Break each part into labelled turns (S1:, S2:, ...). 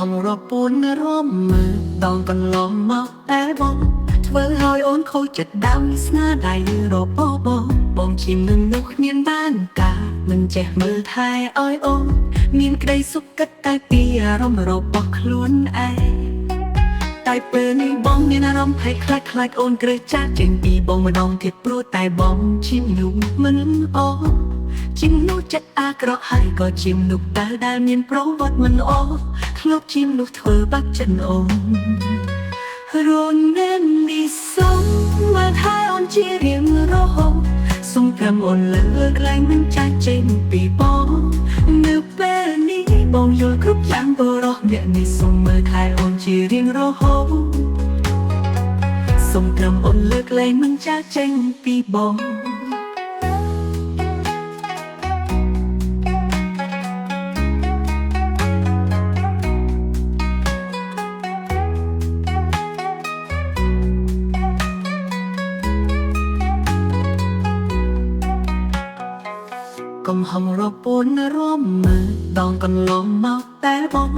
S1: ហងរពួនរមមើលដងកន្លងមកតែបងធ្វើឲ្យអូនខូចចិត្តដើមស្នាដៃរបបបងជិមនឹងនោះគ្មានបានការមិនចេះមើលថែឲ្យអូនមានក្តីសុខគិតតែពីអារម្មណ៍របស់ខ្លួនឯងតែពេលនេះបងមានអារម្មណ៍ភ័យខ្លាចអូនក្រេះចាស់ចេញពីបងម្ដងទៀតព្រោះតែបងជិមនោះមិនអូជិមនោះចិត្តអាក្រក់ហើយក៏ជិមនោះដែលមានប្រវត្តិមិនអូធ្លាប់ជិមនោះធ្វើបាក់ចិត្តអូនរួនnên đi sống mà hai ôn chia riêng rô xung cầm ôn lỡ lạnh mình trái trên bị bó nếu bên đi bông rồi cướp chẳng bờ đó miệng đi xung mơ hai ôn chia riêng rô xung cầm ôn lỡ lạnh mình trái trên bị bóកំហុងរពួនរមមើលដងកន្លងមកតែបង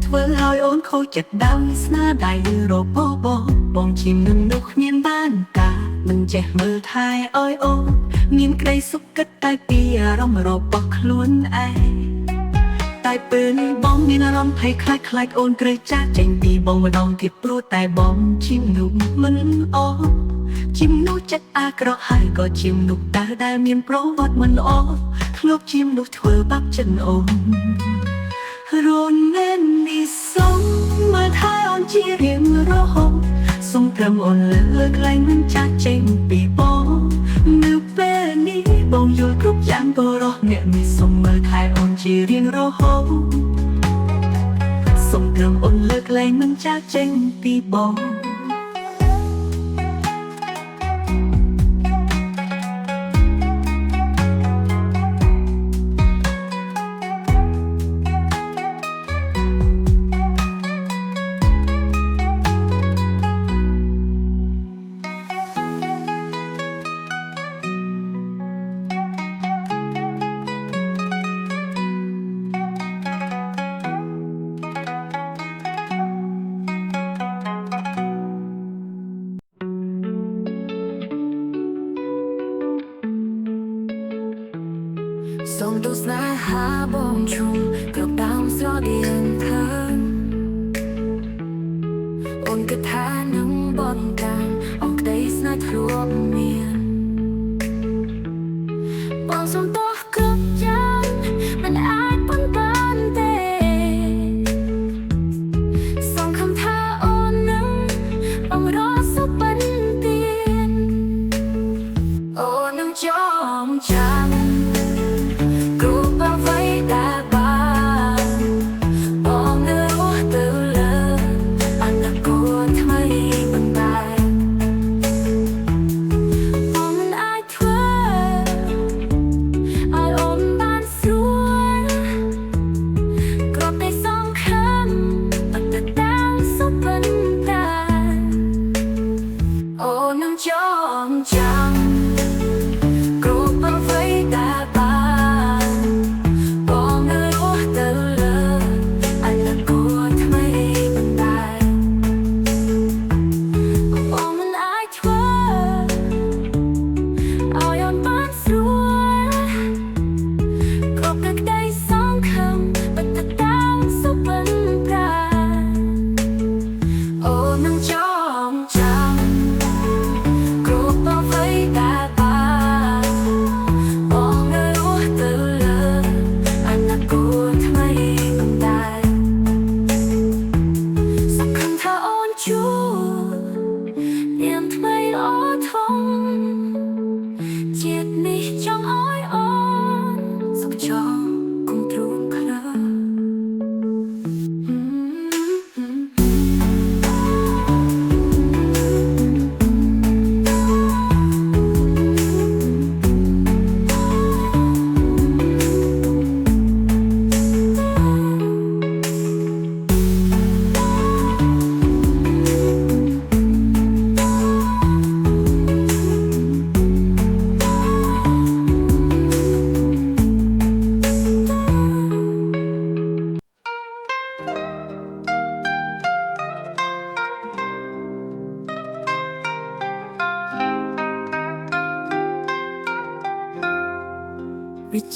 S1: ធ្វើឲ្យអូនខូចចិត្តដើមស្នាដៃរបបបងជិមនឹងនោះគ្មានបានការមិនចេះមើលថែឲ្យអូនមានក្តីសុខគិតតែពីអារម្មណ៍របស់ខ្លួនឯងតែពេលនេះបងមានអារម្មណ៍ភ័យខ្លាចអូនក្រេះចាស់ចេញពីបងម្ដងទៀតព្រោះតែបងជិមនោះមិនអូជិមនោះចិត្តអាក្រក់ហើយក៏ជិមនោះដែលមានប្រវត្តិមិនអូធ្លាប់ជិមនោះធ្វើបាក់ចិត្តអូនរួនnên đi sống mà hai ôn chia riêng rô xung cầm ôn lỡ lạnh mình chắc trên bị bó nếu bên đi bông rồi cướp chẳng bờ đó nhẹ mi xung mơ hai ôn chia riêng rô xung cầm ôn lỡ lạnh mình chắc trên bị bó
S2: Sông đô sna há bông chung Cực đau gió điện thơm Ôn cực thá nâng bọn càng Ốc đây sna thluộc miền Bọn sông tốt cực chân Mình ai bọn tân tê Sông khăm tha ôn nâng Bọn đó sức bấn tiên Ôn nâng trong trăng Hãy subscribe cho kênh Ghiền Mì Gõ để không bỏ lỡ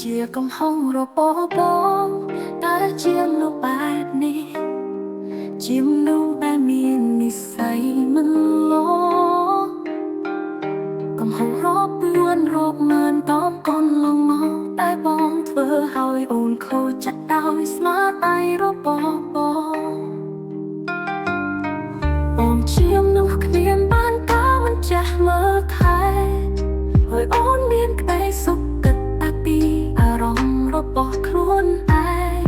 S2: ជាកំហុសរបស់បងតែជាលោកបែបនេះជាមនុស្សដែលមាននិស្ស័យមិនល្អកំហុសរាប់ពាន់រាប់ម៉ឺនតបកន្លងមកតែបងធ្វើឲ្យអូនខូចចិត្តដោយស្នាដៃរបស់បងជាមនុស្សគ្មានបានការមិនចេះមើលថែឲ្យអូនមានក្តីសុខគិតតែពីអារម្មណ៍របស់ខ្លួនឯង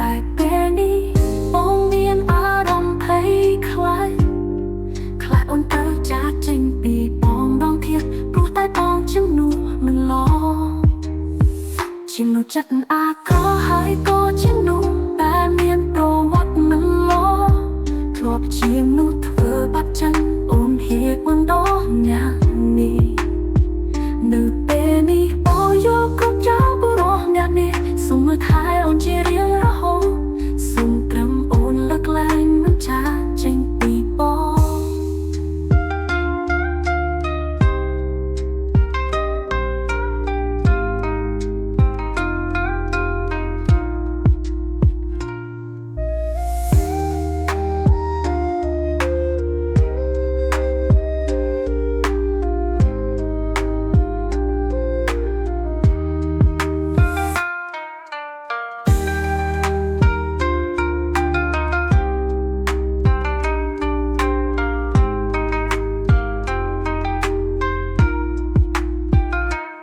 S2: តែពេលនេះបងមានអារម្មណ៍ភ័យខ្លាចអូនទៅចាកចេញពីបងដងទៀតព្រោះតែបងជាមនុស្សមិនល្អជាមនុស្សចិត្តអាក្រក់ហើយក៏ជាមនុស្សដែលមានប្រវត្តិមិនល្អធ្លាប់ជាមនុស្សធ្វើបាបចឹងអូនហៀកមិនដល់យ៉ាងនេះនៅពេលនេះបងយកគ្រប់ចោលបុរសអ្នកនេះសូមមើលថែអូនជារៀងរហូតសូមត្រឹមអូនលើកលែងមិនចាកចេញពីបង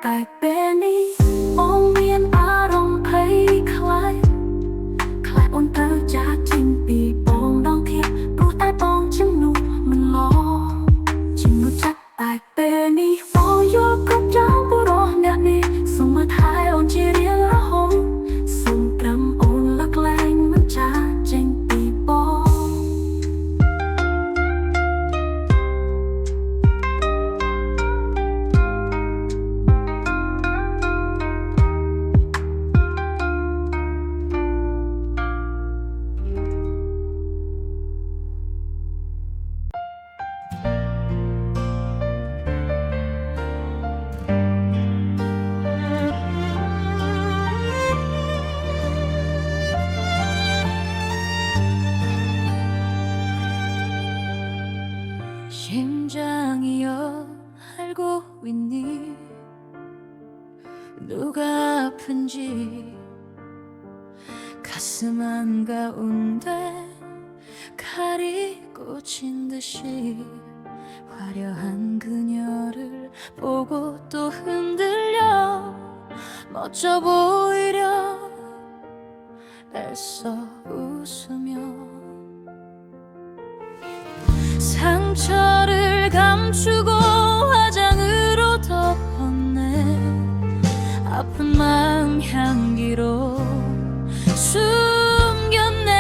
S2: តែពេលនេះបងមានអារម្មណ៍ភ័យខ្លាចអូនទៅចាកចេញពីបងដងទៀតព្រោះតែបងជាមនុស្សមិនល្អជាមនុស្សចាស់តែពេលនេះបងយកគ្រប់ចោលបុរសអ្នកនេះសូមមើលថែអូនជារៀងរហូតសូមត្រឹមអូនលើកលែងមិនចាកចេញពីបង심장이여 알고 있니 누가 아픈지 가슴 한가운데 칼이 꽂힌 듯이 화려한 그녀를 보고 또 흔들려 멋져 보이려 애써 웃으며 상처를 감추고 화장으로 덮었네 아픈 마음 향기로 숨겼네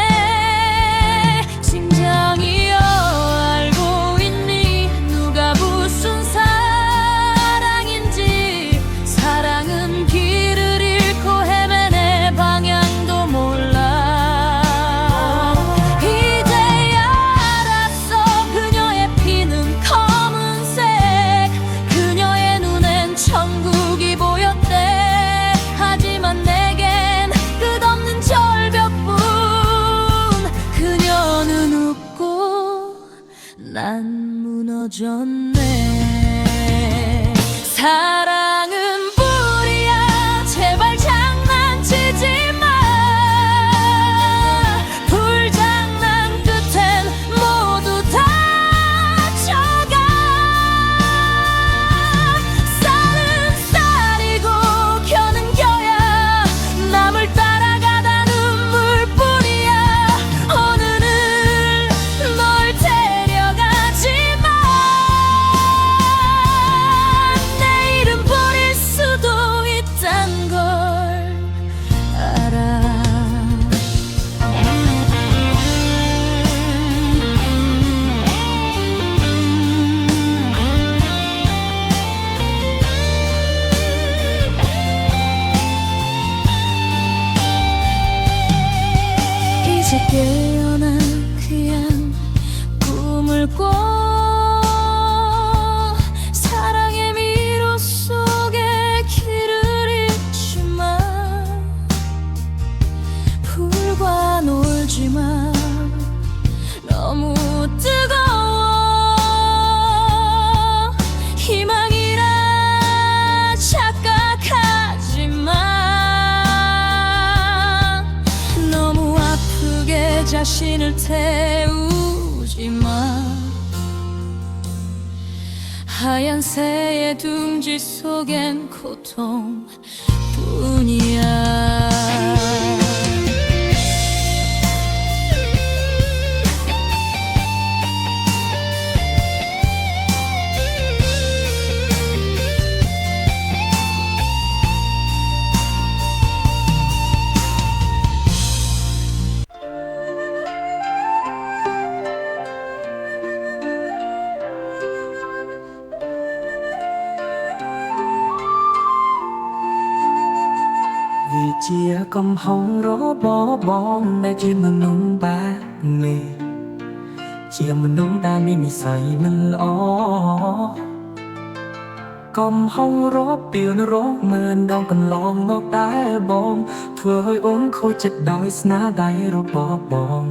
S2: 심장이여 알고 있니 누가 무슨 사랑인지 사랑은 길을 잃고 헤매네 방향도 몰라 이제야 알았어 그녀의 피는 검은색 그녀의 눈엔 천국이 보였대 하지만 내겐 끝없는 절벽뿐 그녀는 웃고 난 무너졌네 사랑은 불이야 제발 장난치지 마 불장난 끝엔 모두 다쳐가 쌀은 쌀이고 겨는 겨야 남을 따라가다 눈물뿐이야 오늘은 널 데려가지만 내일은 버릴 수도 있단 걸 알아 이제 깨어난 그냥 꿈을 꿔 사랑의 미로 속에 길을 잃고 자신을 태우지마 하얀 새의 둥지 속엔 고통뿐이야
S1: vì chia cầm hồng rô bó bóng để chỉ mình nung ba nì chia mình nung ta mi say mình ó cầm hồng rô piêu nó rô mình đong cần lòng ngọc đá bóng thừa hơi ốn khôi chất đói sná đáy rô bó bóng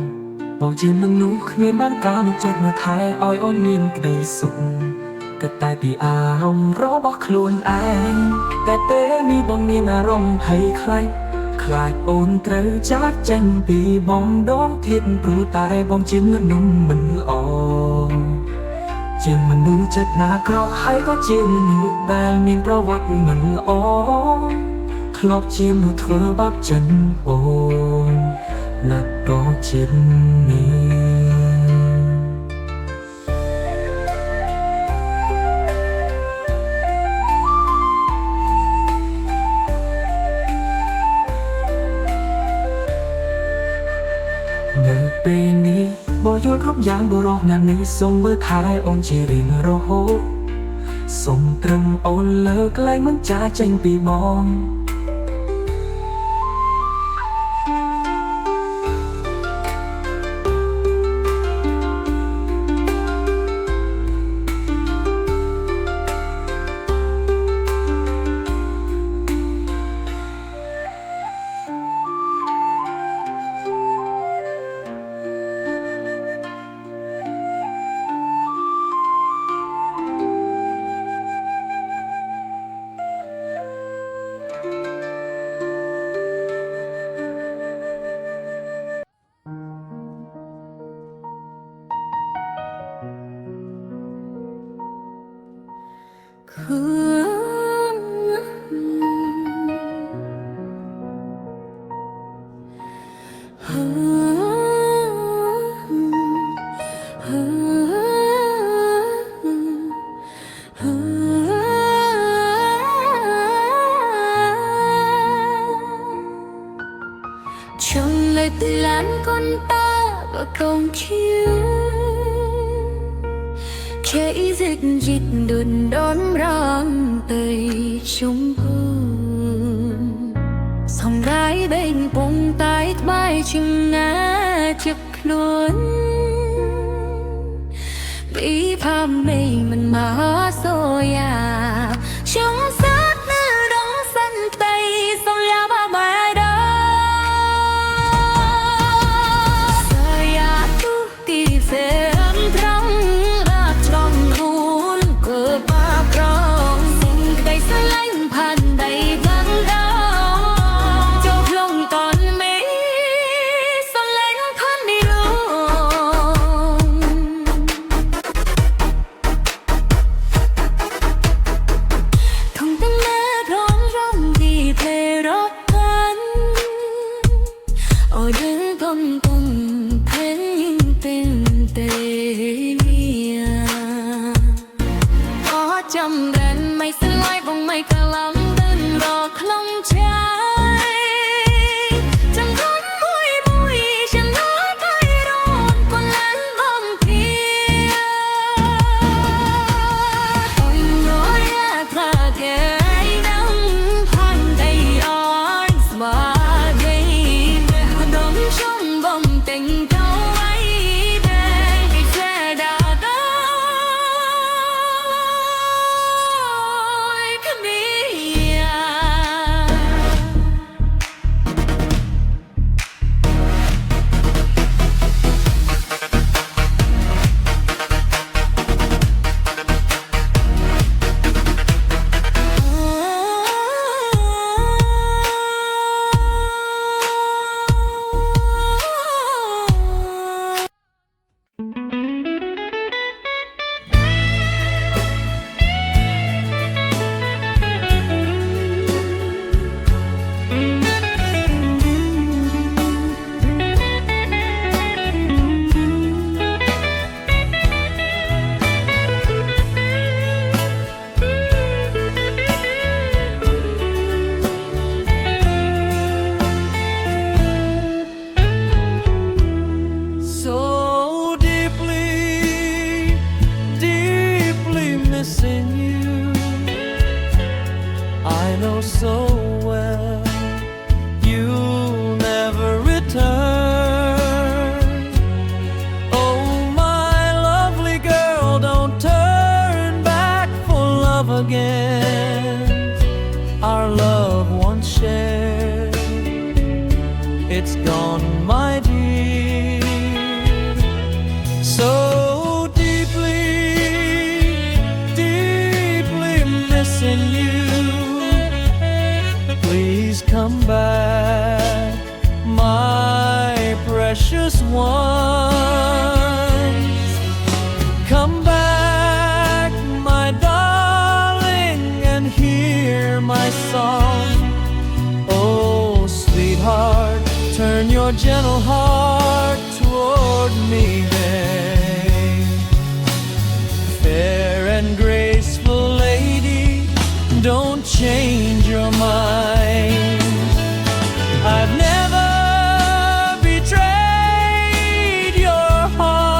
S1: bóng chỉ mình nung khuyên bán cá một chất mà thái oi ôn niên cây sụngกระต่ายปีอารมณ์รอบอกคลวนแองแต่เต้มีบองนี่อารมณ์ให้ใครคลายโอนเตรจากเจนปีบองดองทิศปลูตายบองจิ้มนุ่มมันอ่อนจิ้มมันดูจัดหน้ากรอกให้ก็จิ้มแต่มีประวัติมันอ่อนคลอบจิ้มเธอบับจันโอนนัดก็จิ้มนี้เมื่อปีนี้บ่หยุดรบยางบ่รอกงานนี้ส่งเบอร์ท้ายองค์จีรินโรโหส่งตรึงโอนเลิกไล่มันจ่าเจงปีมอง
S2: trong lời lan con ta và không khiêu chạy dịch dịch đồn đón răng tây trung hương song gái bên bông tai bay chừng ngã chực luôn bị phàm mê mình mà rồi à trong sát nữ đóng sân tây sông la ba bài đó saya tu ti xem rong ra trong cuốn cờ ba rong sinh cây sơ lanh pan đầy vắng đó châu long toàn mấy sơ lanh thân đi luôn thông
S3: it's gone, my dear. So deeply, deeply missing you. Please come back, my precious ones. Come back, my darling, and hear my song. Oh, sweetheart, turn your gentle heart toward me, babe. Fair and graceful lady, don't change your mind. I've never betrayed your heart.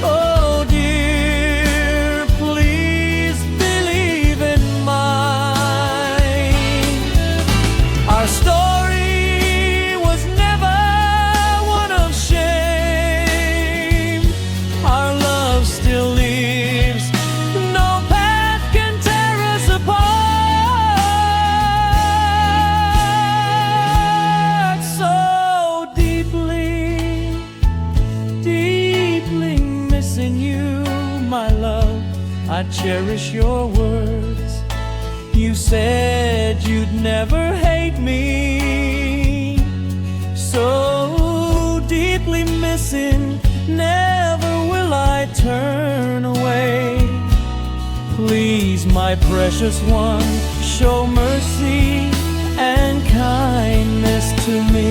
S3: Oh dear, please believe in mine. Our story was never one of shame. Our love still lives. No path can tear us apart. So deeply, deeply missing you, my love. I cherish your words. You said you'd never hate me. So deeply missing, never will I turn away. Please, my precious one, show mercy and kindness to me.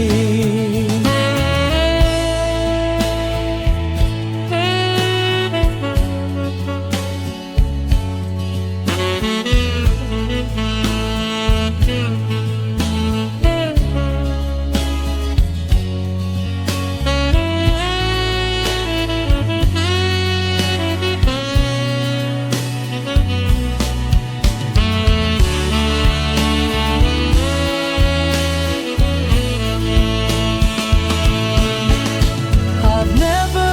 S3: I've never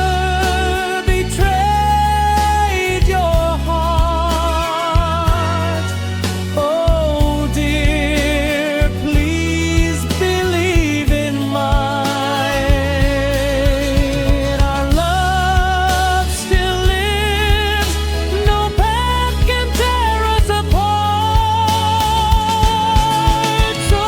S3: betrayed your heart. Oh dear, please believe in mine. Our love still lives. No path can tear us apart. So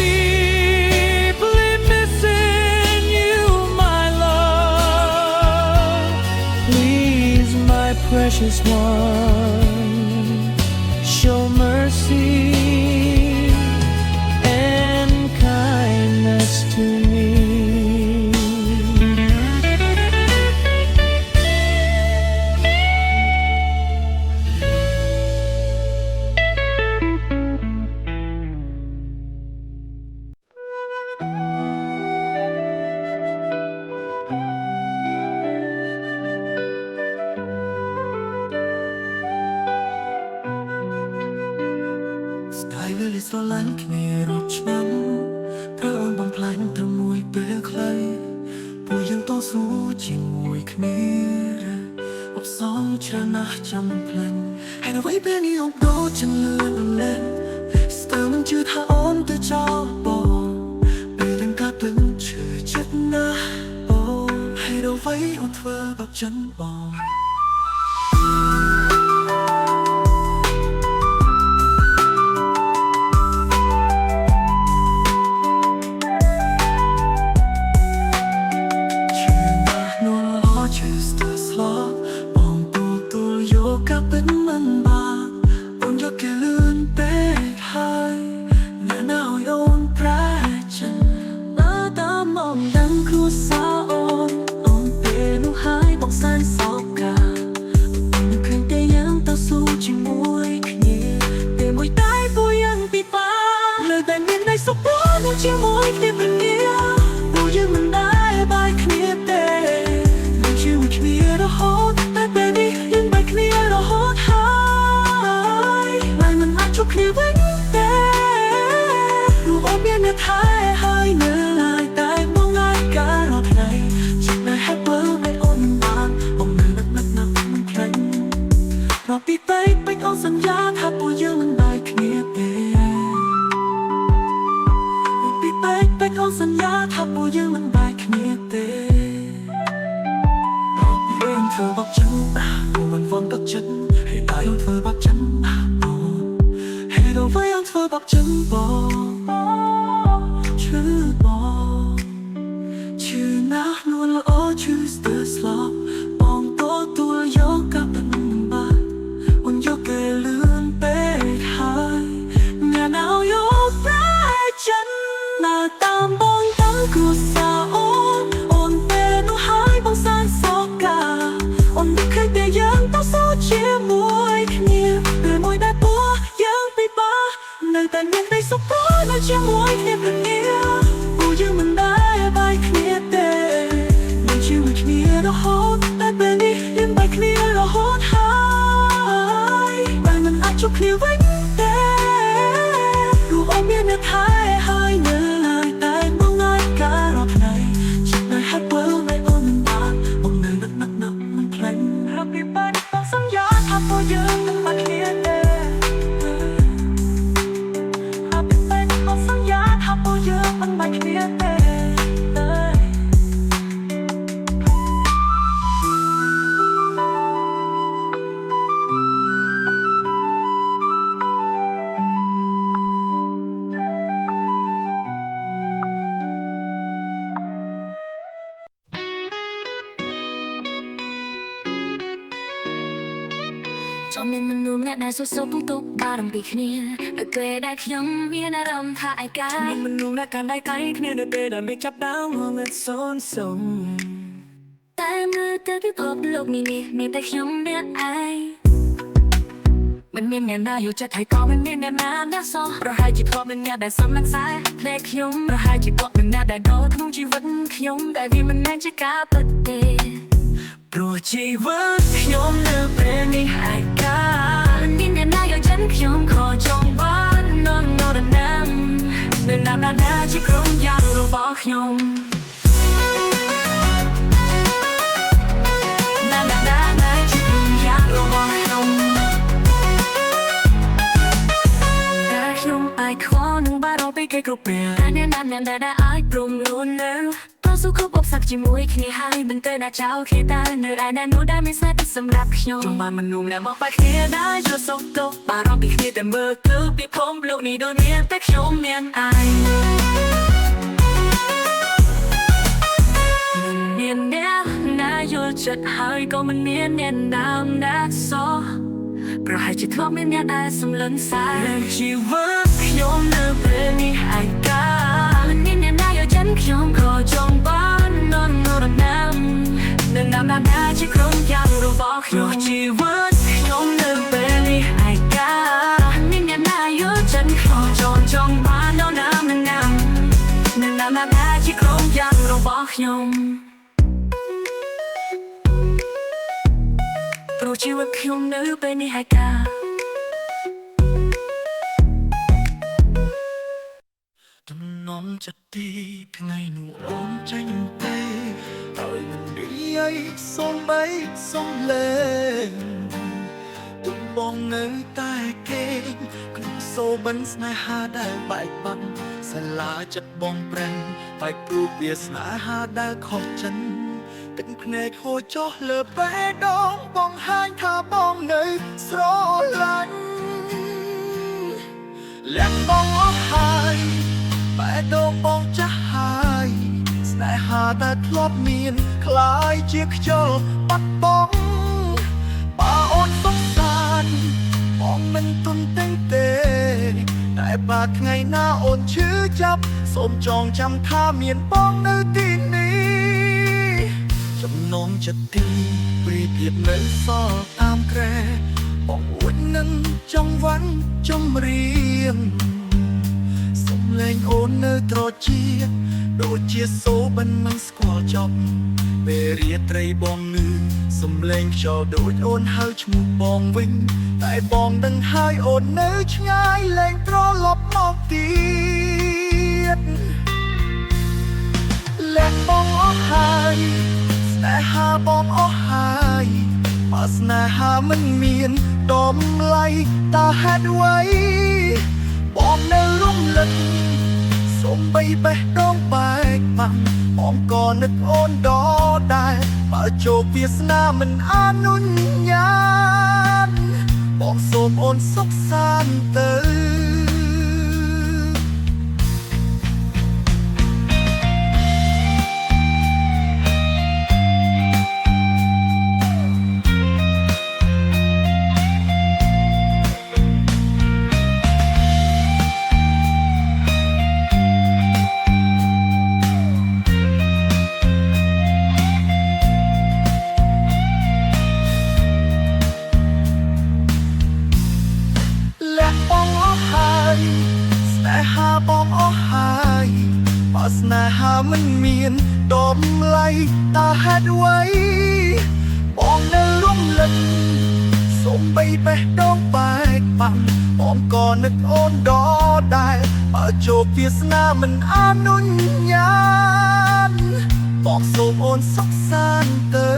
S3: deeply missing you, my love. Please, my precious one, show mercy and kindness to me.
S1: ស្ដាយវាលិស្រឡាញ់គ្នារាប់ឆ្នាំត្រូវអូនបំផ្លាញត្រឹមមួយពេលខ្លីពួកយើងតស៊ូជាមួយគ្នាអបសងច្រើនណាស់ចាំភ្លេចហើយអ្វីពេលនេះអូនដូចជាលឿនលែងស្ទើរមិនជឿថាអូនទៅចោលបងពេលទាំងកាត់ពេញឈឺចិត្តណាស់អូហើយអ្វីអូនធ្វើបែបចិនបង ជាមួយគ្នាមិនងារពួកយើងមិនដែលបាយគ្នាទេនឹងជាមួយគ្នារហូតតែពេលនេះយើងបាយគ្នារហូតហើយហើយមិនអាចជួបគ្នាវិញទេព្រោះអូនមានអ្នកថែហើយនៅឡើយតែមកងាយការរាល់ថ្ងៃចិត្តនៅ happy មិនអូនបានបងនៅនឹកណាស់មិនខ្លាញ់រាប់ពីពេលពេកអូនសន្យាថាពួកយើងមិនបាយគ្នាទេពី បងសន្យាថាពួកយើងមិនបែកគ្នាទេវិញធ្វើបបចិនមិនវងទឹកចិត្តให้ได้ធ្វើបបចិនให้เราไว้ยังធ្វើបបចិនបងชื่อបងชื่อណាលួនល្អ choose the slop បងតទួលយកកាប់នឹងបាត់អូនយកគេលឿនពេកហើយងាណៅយកប្រែចិនណាតាមបងតាំងគ្រួសារអូនពេលនោះហើយបងសានសោកាអូនមិនเคยតែយើងต้องสู้ជាមួយគ្នាពេលមួយដែលពោះយើងពិបាកនៅតែមានក្តីសុខព្រោះនៅជាមួយគ្នាព្រលាពួកយើងមិនដែលបែកគ្នាទេនឹងជាមួយគ្នារហូតតែពេលនេះយើងបែកគ្នារហូតហើយបែរមិនអាចជួបគ្នាវិញទេរូបអូនមាននៅថែហើយនៅឡើយតែបងងាយការរកថ្ងៃចិត្តនៅ happy នៅអូនមិនបានបងនៅនឹកមិនភ្លេច Happy birthday បងសន្យាថាពួកយើងមិនបែកគ្នាទេ Happy birthday បងសន្យាថាពួកយើងមិនបែកគ្នាទេ
S2: ចង់មានមនុស្សម្នាក់ដែលសួរសុខទុក្ខបារម្ភពីគ្នានៅពេលដែលខ្ញុំមានអារម្មណ៍ថាឯកា
S1: មានមនុស្សដែលកាន់ដៃកៃគ្នានៅពេលដែលមេឃចាប់ដើមមកនៅសូនសូម
S2: តែមើលទៅពិភពលោកនេះមានតែខ្ញុំអ្នកឯងមិនមានអ្នកណាយកចិត្តឲ្យក៏មិនមានអ្នកណាដែលសោះប្រហែលជាធ្លាប់មានអ្នកដែលសំឡេងខ្សែភ្នែកខ្ញុំប្រហែលជាធ្លាប់មានអ្នកដែលដោក្នុងជីវិតខ្ញុំតែវាមិនមែនជាការពិតទេព្រោះជីវិតខ្ញុំនៅពេលនេះឯកាមិនមានអ្នកណាយកចិត្តខ្ញុំខកចង់បាននរណាណាជាក្រុមយ៉ាងរបស់ខ្ញុំណាជាក្រុមយ៉ាងរបស់ខ្ញុំតែខ្ញុំអាចខ្វល់នឹងបារម្ភពីគេគ្រប់ពេលតែអ្នកណាដែលអាចព្រមលួននៅសុខភាពសាក់ជាមួយគ្នាហើយមិនទៅណាចោលគ្នាតែនៅឯណានោះដែលមានស្នេហ៍សម្រាប់ខ្ញុំចង់បានមនុស្សម្នាក់មកបែកគ្នាដែរចូលសុខទុក្ខបារម្ភពីគ្នាតែមើលទៅពិភពលោកនេះដូចមានតែខ្ញុំមានឯងមិនមានអ្នកណាយល់ចិត្តហើយក៏មិនមានអ្នកណាណាសោះប្រហែលជាធ្លាប់មានអ្នកដែលសម្លឹងខ្សែជីវិតខ្ញុំនៅពេលនេះឯកាមិនមានអ្នកណាយកចិត្តខ្ញុំក៏ចង់បាននរណាជាក្រុមយ៉ាងរបស់ខ្ញុំជីវិតខ្ញុំនៅពេលនេះឯកាមិនមានអ្នកណាយកចិត្តខ្ញុំចង់បាននរណាជាក្រុមយ៉ាងរបស់ខ្ញុំព្រោះជីវិតខ្ញុំនៅពេលនេះឯកា
S1: ទំនំចិត្តទីថ្ងៃនោះអូនចេញទេហើយមិនរីសុំបីសុំលេងទំបងនៅតែគេក្នុងសូបិនស្នេហាដែលបែកបាត់សាលាចិត្តបងប្រេងបែកព្រោះវាស្នេហាដែលខុសចិនទឹកភ្នែកហូរចុះលើបេះដូងបងហាញថាបងនៅស្រឡាញ់លះបងអស់ហើយបែរដូងបងចាស់ហើយស្នេហាដែលធ្លាប់មានคล้ายជាខ្យល់បាត់បង់បើអូនសុខសាន្តបងមិនទុនតែងទេតែបើថ្ងៃណាអូនឈឺចាប់សូមចងចាំថាមានបងនៅទីនេះចំណងចិត្តទីព្រៀបធៀបនៅសល់តាមក្រែបងអួតនឹងចង់វ៉ាន់ចម្រៀងលេងអូននៅត្រចៀកដូចជាសូបិនមិនស្គាល់ចប់ពេលរាត្រីបងងឺសំលេងខ្យល់ដូចអូនហៅឈ្មោះបងវិញតែបងដឹងហើយអូននៅឆ្ងាយលែងត្រឡប់មកទៀតលះបងអស់ហើយស្នេហាបងអស់ហើយបើស្នេហាមិនមានតម្លៃតើហេតុអ្វីបងនៅរំលឹកសូមបីបេះដូងបា នឹកអូនដដែលបើជោគវាសនាមិនអនុញ្ញាតបងសូមអូនសុខសាន្តទៅ และបងអស់ហើយស្នេហាបងអស់ហើយបើស្នេហាមិនមានតម្លៃតើហេតុអ្វីបងនៅរំលឹកសូម្បីបេះដូងបែកបាក់បងក៏នឹកអូនដដែលបើជោគវាសនាមិនអនុញ្ញាតបងសូមអូនសុខសាន្តទៅ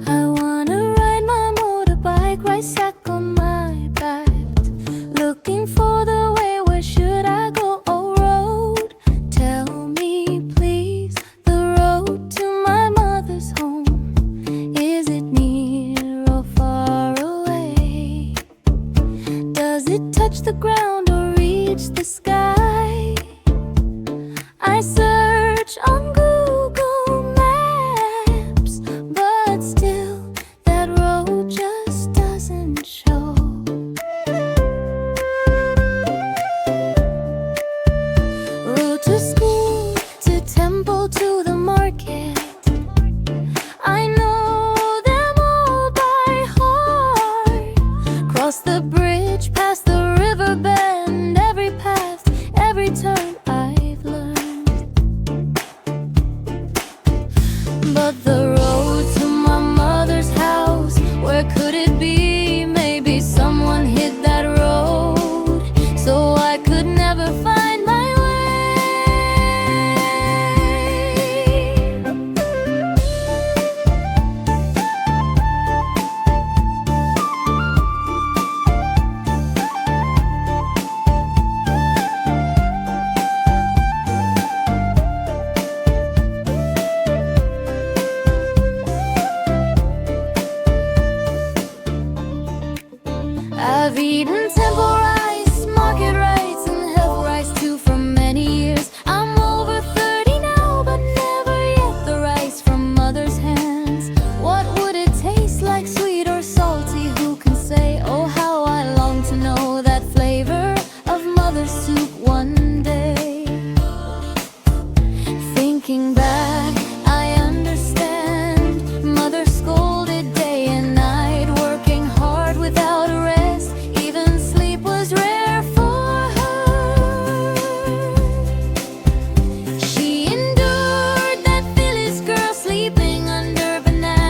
S2: I wanna ride my motorbike, right sack on my back. Looking for the way, where should I go? Oh, road, tell me please. The road to my mother's home, is it near or far away? Does it touch the ground or reach the sky? I search on Google Maps, but still that road just doesn't show. Road to school, to temple, to the market, I know them all by heart. Cross the bridge, past the river bend, every path, every turn I've learned. But the